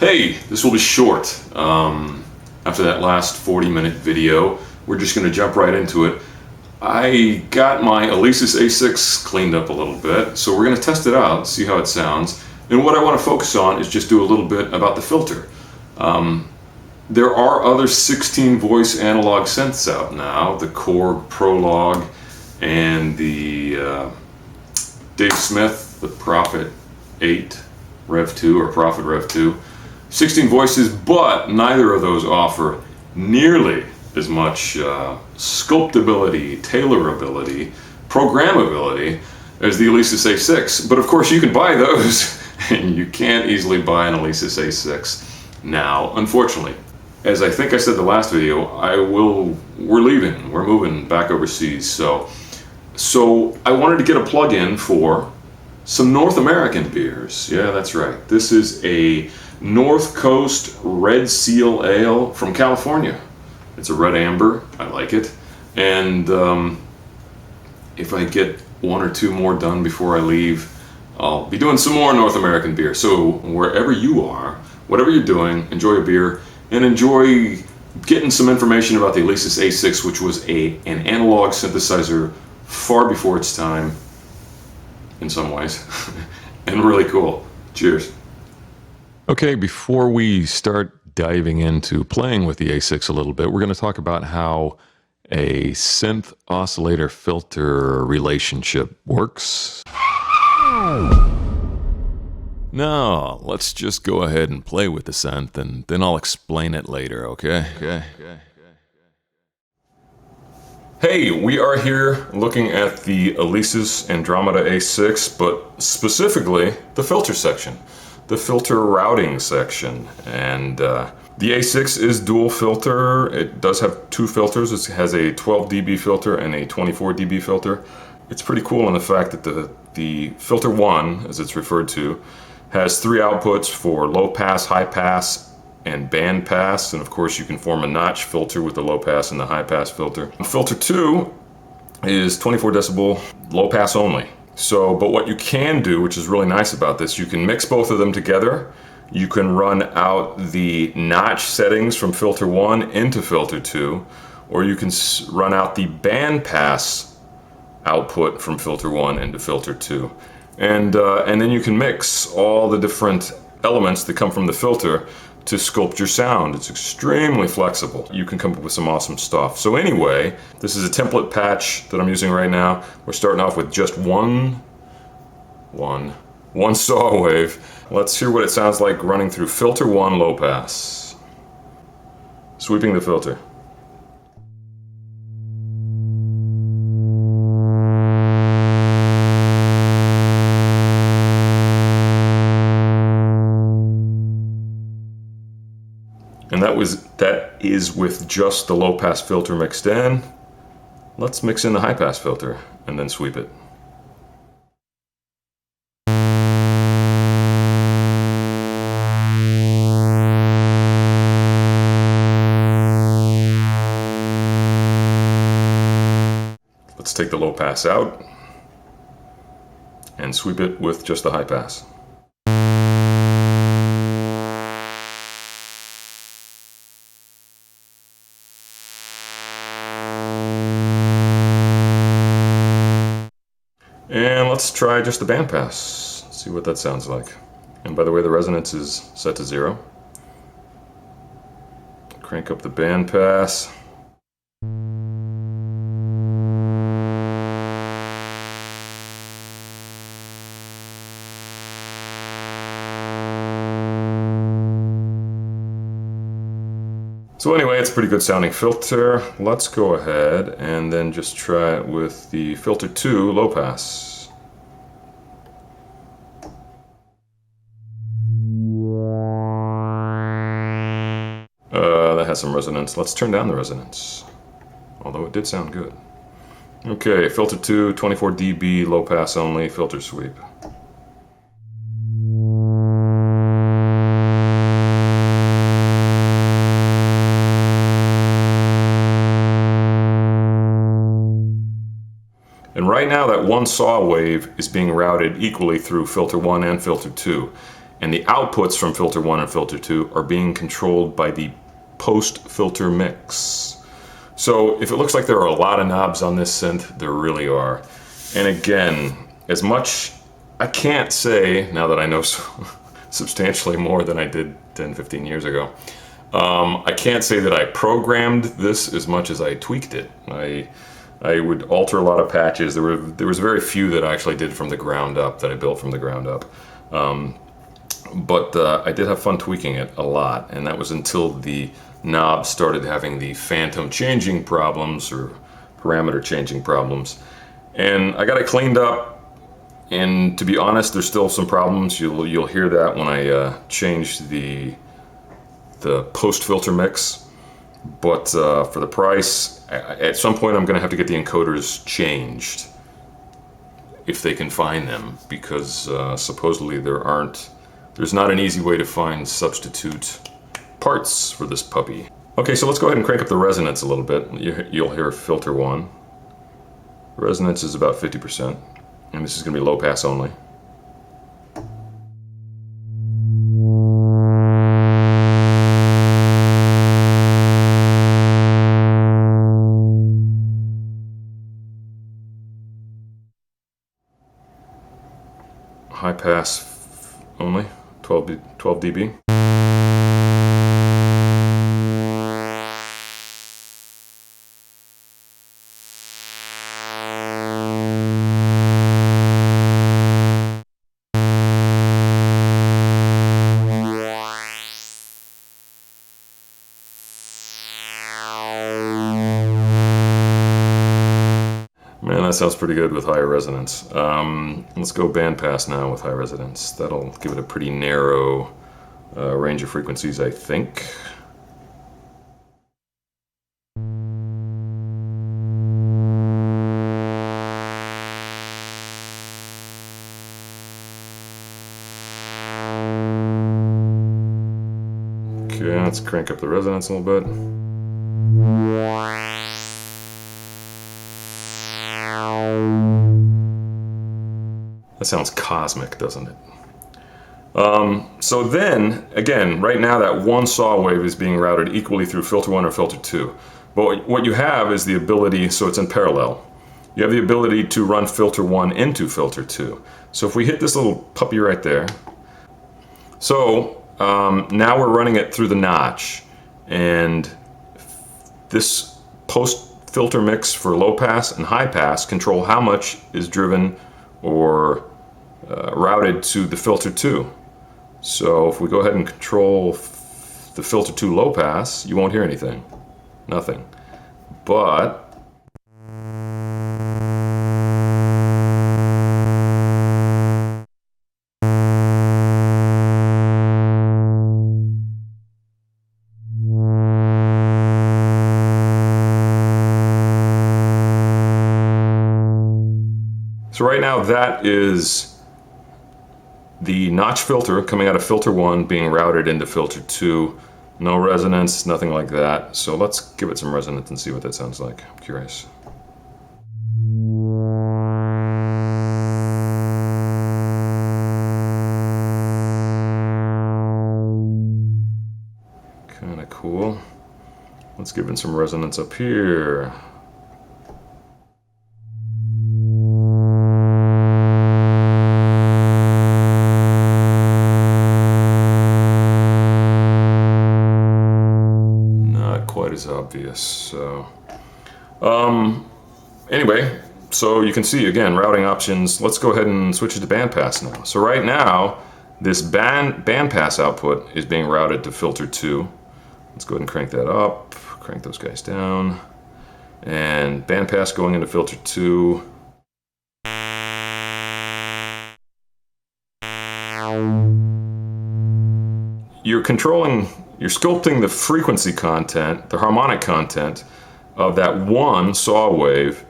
Hey, this will be short. After that last 40-minute video, we're just going to jump right into it. I got my Alesis A6 cleaned up a little bit, so we're going to test it out, see how it sounds. And what I want to focus on is just do a little bit about the filter. There are other 16 voice analog synths out now, the Korg Prologue and the Dave Smith, the Prophet 8 Rev 2 or Prophet Rev 2. 16 voices, but neither of those offer nearly as much sculptability, tailorability, programmability as the Alesis A6. But of course you can buy those, and you can't easily buy an Alesis A6 now, unfortunately. As I think I said the last video, we're leaving, we're moving back overseas, so I wanted to get a plug-in for some North American beers. Yeah, that's right. This is a North Coast Red Seal Ale from California. It's a red amber. I like it. And if I get one or two more done before I leave, I'll be doing some more North American beer. So wherever you are, whatever you're doing, enjoy a beer and enjoy getting some information about the Alesis A6, which was an analog synthesizer far before its time in some ways, and really cool. Cheers. Okay, before we start diving into playing with the A6 a little bit, we're going to talk about how a synth oscillator filter relationship works. Now, let's just go ahead and play with the synth, and then I'll explain it later, okay? Hey, we are here looking at the Alesis Andromeda A6, but specifically the filter section, the filter routing section. And the A6 is dual filter. It does have two filters. It has a 12 dB filter and a 24 dB filter. It's pretty cool in the fact that the filter 1, as it's referred to, has three outputs for low pass, high pass, and band pass, and of course you can form a notch filter with the low pass and the high pass filter. Filter 2 is 24 decibel low pass only. So, but what you can do, which is really nice about this, you can mix both of them together. You can run out the notch settings from filter 1 into filter 2, or you can run out the band pass output from filter 1 into filter 2. And then you can mix all the different elements that come from the filter to sculpt your sound. It's extremely flexible. You can come up with some awesome stuff. So anyway, this is a template patch that I'm using right now. We're starting off with just one saw wave. Let's hear what it sounds like running through filter 1 low pass. Sweeping the filter. And that is with just the low pass filter mixed in. Let's mix in the high pass filter and then sweep it. Let's take the low pass out and sweep it with just the high pass. And let's try just the band pass, see what that sounds like. And by the way, the resonance is set to 0. Crank up the band pass. So anyway, it's a pretty good sounding filter. Let's go ahead and then just try it with the filter 2 low pass. That has some resonance. Let's turn down the resonance, although it did sound good. Okay, filter 2, 24 dB, low pass only, filter sweep. And right now that one saw wave is being routed equally through filter 1 and filter 2. and the outputs from filter 1 and filter 2 are being controlled by the post-filter mix. So if it looks like there are a lot of knobs on this synth, there really are. And again, as much, I can't say, now that I know substantially more than I did 10, 15 years ago, I can't say that I programmed this as much as I tweaked it. I would alter a lot of patches. There was very few that I actually did from the ground up, that I built from the ground up. But I did have fun tweaking it a lot, and that was until the knob started having the phantom changing problems, or parameter changing problems. And I got it cleaned up, and to be honest, there's still some problems. You'll hear that when I change the post-filter mix. But for the price, at some point I'm going to have to get the encoders changed, if they can find them, because supposedly there's not an easy way to find substitute parts for this puppy. Okay, so let's go ahead and crank up the resonance a little bit. You'll hear filter 1. Resonance is about 50%, and this is going to be low pass only. High pass only, 12 dB. Man, that sounds pretty good with higher resonance. Let's go bandpass now with high resonance. That'll give it a pretty narrow range of frequencies, I think. Okay, let's crank up the resonance a little bit. That sounds cosmic, doesn't it? So then, again, right now that one saw wave is being routed equally through filter 1 or filter 2. But what you have is the ability, so it's in parallel. You have the ability to run filter 1 into filter 2. So if we hit this little puppy right there, so now we're running it through the notch, and this post-filter mix for low pass and high pass control how much is driven or routed to the filter 2. So if we go ahead and control the filter 2 low pass, you won't hear anything. Nothing. But so right now that is the notch filter coming out of filter 1 being routed into filter 2. No resonance, nothing like that. So let's give it some resonance and see what that sounds like. I'm curious. Kind of cool. Let's give it some resonance up here. Is obvious. So anyway, so you can see again routing options. Let's go ahead and switch it to bandpass now. So right now this bandpass output is being routed to filter 2. Let's go ahead and crank that up, crank those guys down, and bandpass going into filter 2. You're sculpting the frequency content, the harmonic content of that one saw wave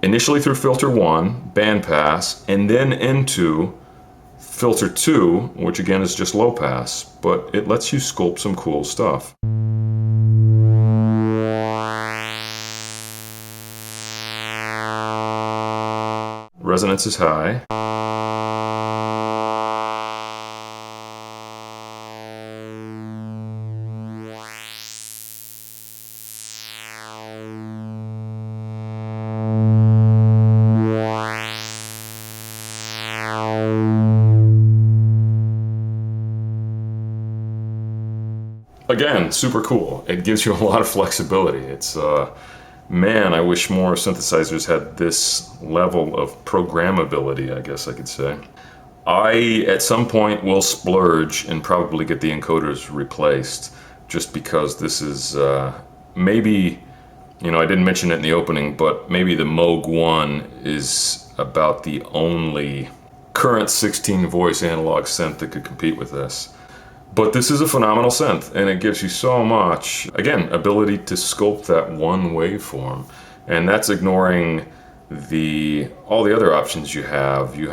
initially through filter 1, bandpass, and then into filter 2, which again is just low pass, but it lets you sculpt some cool stuff. Resonance is high. again, super cool. It gives you a lot of flexibility. It's, man, I wish more synthesizers had this level of programmability, I guess I could say. I, at some point, will splurge and probably get the encoders replaced, just because this is, maybe, you know, I didn't mention it in the opening, but maybe the Moog 1 is about the only current 16 voice analog synth that could compete with this. But this is a phenomenal synth, and it gives you so much, again, ability to sculpt that one waveform. And that's ignoring all the other options you have. You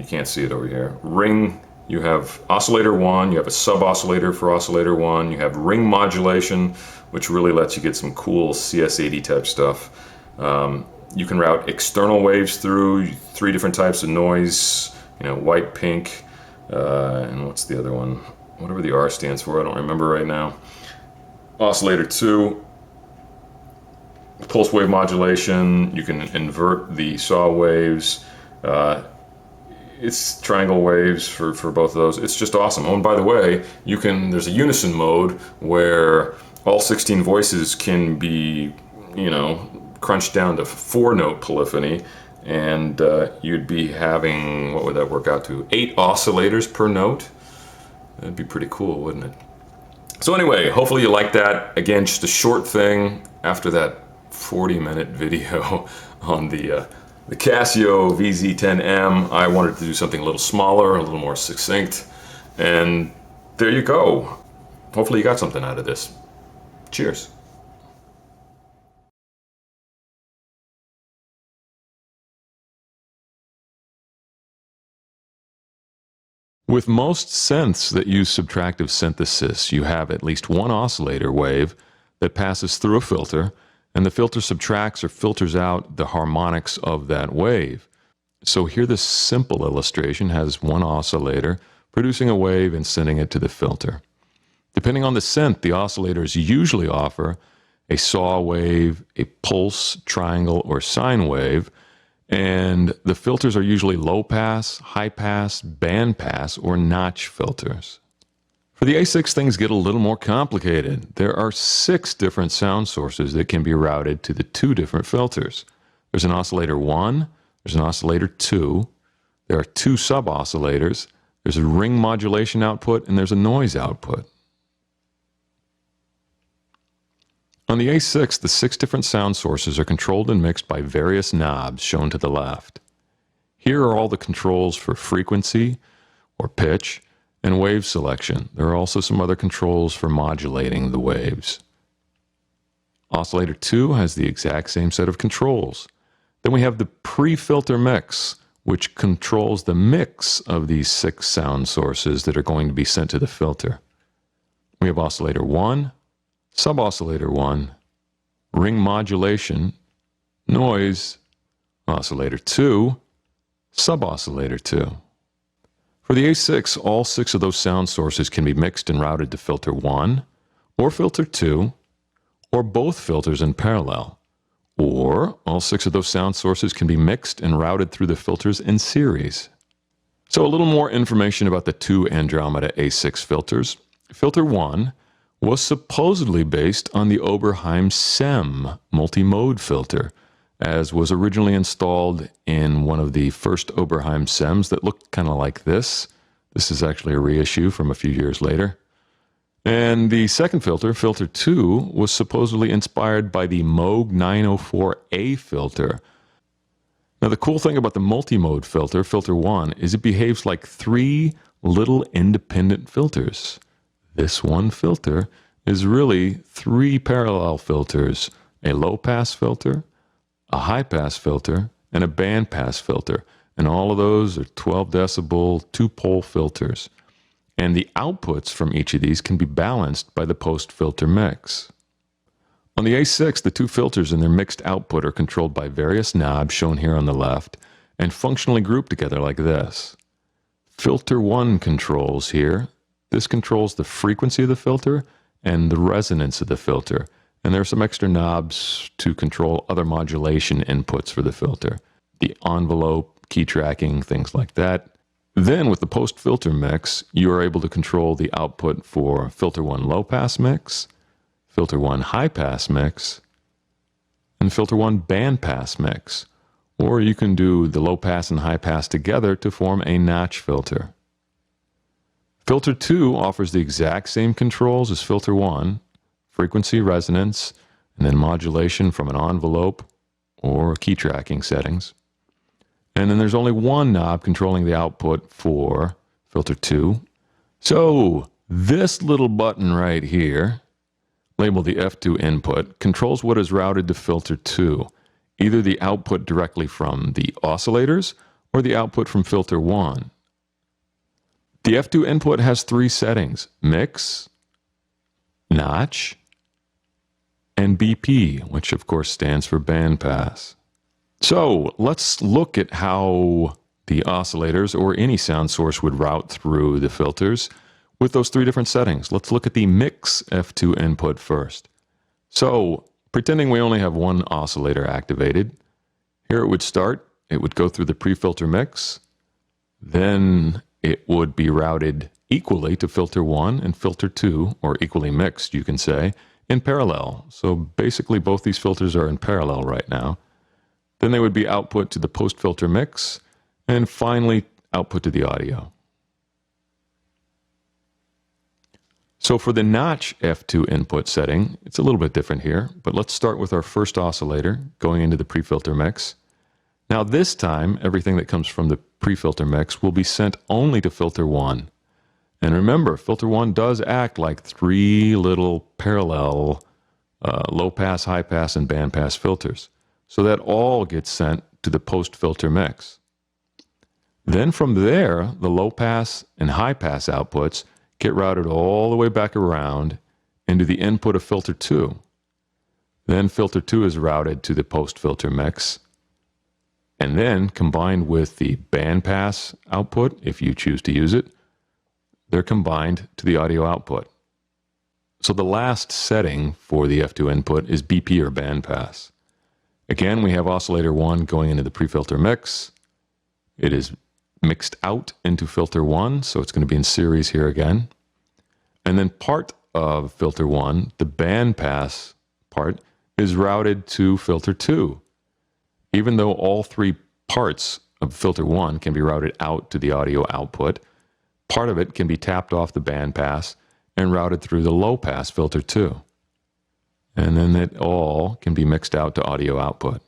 can't see it over here, ring, you have Oscillator 1, you have a sub-oscillator for Oscillator 1, you have ring modulation, which really lets you get some cool CS80 type stuff. You can route external waves through 3 different types of noise, you know, white, pink, and what's the other one? Whatever the R stands for, I don't remember right now. Oscillator 2, pulse wave modulation, you can invert the saw waves. It's triangle waves for both of those. It's just awesome. Oh, and by the way, there's a unison mode where all 16 voices can be, you know, crunched down to 4-note polyphony, and you'd be having, what would that work out to? 8 oscillators per note. That'd be pretty cool, wouldn't it? So anyway, hopefully you like that. Again, just a short thing after that 40-minute video on the Casio VZ10M. I wanted to do something a little smaller, a little more succinct, and there you go. Hopefully you got something out of this. Cheers. With most synths that use subtractive synthesis, you have at least one oscillator wave that passes through a filter, and the filter subtracts or filters out the harmonics of that wave. So here this simple illustration has one oscillator producing a wave and sending it to the filter. Depending on the synth, the oscillators usually offer a saw wave, a pulse, triangle, or sine wave, and the filters are usually low pass, high pass, band pass, or notch filters. For the A6, things get a little more complicated. There are 6 different sound sources that can be routed to the 2 different filters. There's an oscillator 1, there's an oscillator 2, there are 2 sub-oscillators, there's a ring modulation output, and there's a noise output. On the A6, the 6 different sound sources are controlled and mixed by various knobs shown to the left. Here are all the controls for frequency, or pitch, and wave selection. There are also some other controls for modulating the waves. Oscillator 2 has the exact same set of controls. Then we have the pre-filter mix, which controls the mix of these 6 sound sources that are going to be sent to the filter. We have oscillator 1, sub-oscillator 1, ring modulation, noise, oscillator 2, sub-oscillator 2. For the A6, all 6 of those sound sources can be mixed and routed to filter 1, or filter 2, or both filters in parallel. Or all 6 of those sound sources can be mixed and routed through the filters in series. So a little more information about the 2 Andromeda A6 filters. Filter 1 was supposedly based on the Oberheim SEM multi-mode filter, as was originally installed in one of the first Oberheim SEMs that looked kind of like this. This is actually a reissue from a few years later. And the second filter, filter 2, was supposedly inspired by the Moog 904A filter. Now the cool thing about the multi-mode filter, filter 1, is it behaves like 3 little independent filters. This one filter is really 3 parallel filters, a low-pass filter, a high-pass filter, and a bandpass filter. And all of those are 12 decibel, 2-pole filters. And the outputs from each of these can be balanced by the post-filter mix. On the A6, the 2 filters and their mixed output are controlled by various knobs shown here on the left and functionally grouped together like this. Filter 1 controls here. This controls the frequency of the filter and the resonance of the filter. And there are some extra knobs to control other modulation inputs for the filter. The envelope, key tracking, things like that. Then with the post-filter mix, you are able to control the output for filter 1 low-pass mix, filter 1 high-pass mix, and filter 1 bandpass mix. Or you can do the low-pass and high-pass together to form a notch filter. Filter 2 offers the exact same controls as filter 1, frequency, resonance, and then modulation from an envelope or key tracking settings. And then there's only one knob controlling the output for filter 2. So this little button right here, labeled the F2 input, controls what is routed to filter 2, either the output directly from the oscillators or the output from filter 1. The F2 input has 3 settings: mix, notch, and BP, which of course stands for bandpass. So let's look at how the oscillators or any sound source would route through the filters with those 3 different settings. Let's look at the mix F2 input first. So pretending we only have one oscillator activated, here it would start. It would go through the pre-filter mix, then it would be routed equally to filter 1 and filter 2, or equally mixed, you can say, in parallel. So basically both these filters are in parallel right now. Then they would be output to the post-filter mix, and finally output to the audio. So for the notch F2 input setting, it's a little bit different here, but let's start with our first oscillator going into the pre-filter mix. Now this time, everything that comes from the pre-filter mix will be sent only to filter 1. And remember, filter 1 does act like 3 little parallel low-pass, high-pass, and bandpass filters. So that all gets sent to the post-filter mix. Then from there, the low-pass and high-pass outputs get routed all the way back around into the input of filter 2. Then filter 2 is routed to the post-filter mix, and then combined with the bandpass output, if you choose to use it, they're combined to the audio output. So the last setting for the F2 input is BP or bandpass. Again, we have oscillator 1 going into the pre-filter mix. It is mixed out into filter 1, so it's going to be in series here again. And then part of filter 1, the bandpass part, is routed to filter 2. Even though all 3 parts of filter 1 can be routed out to the audio output, part of it can be tapped off the bandpass and routed through the low-pass filter 2. And then it all can be mixed out to audio output.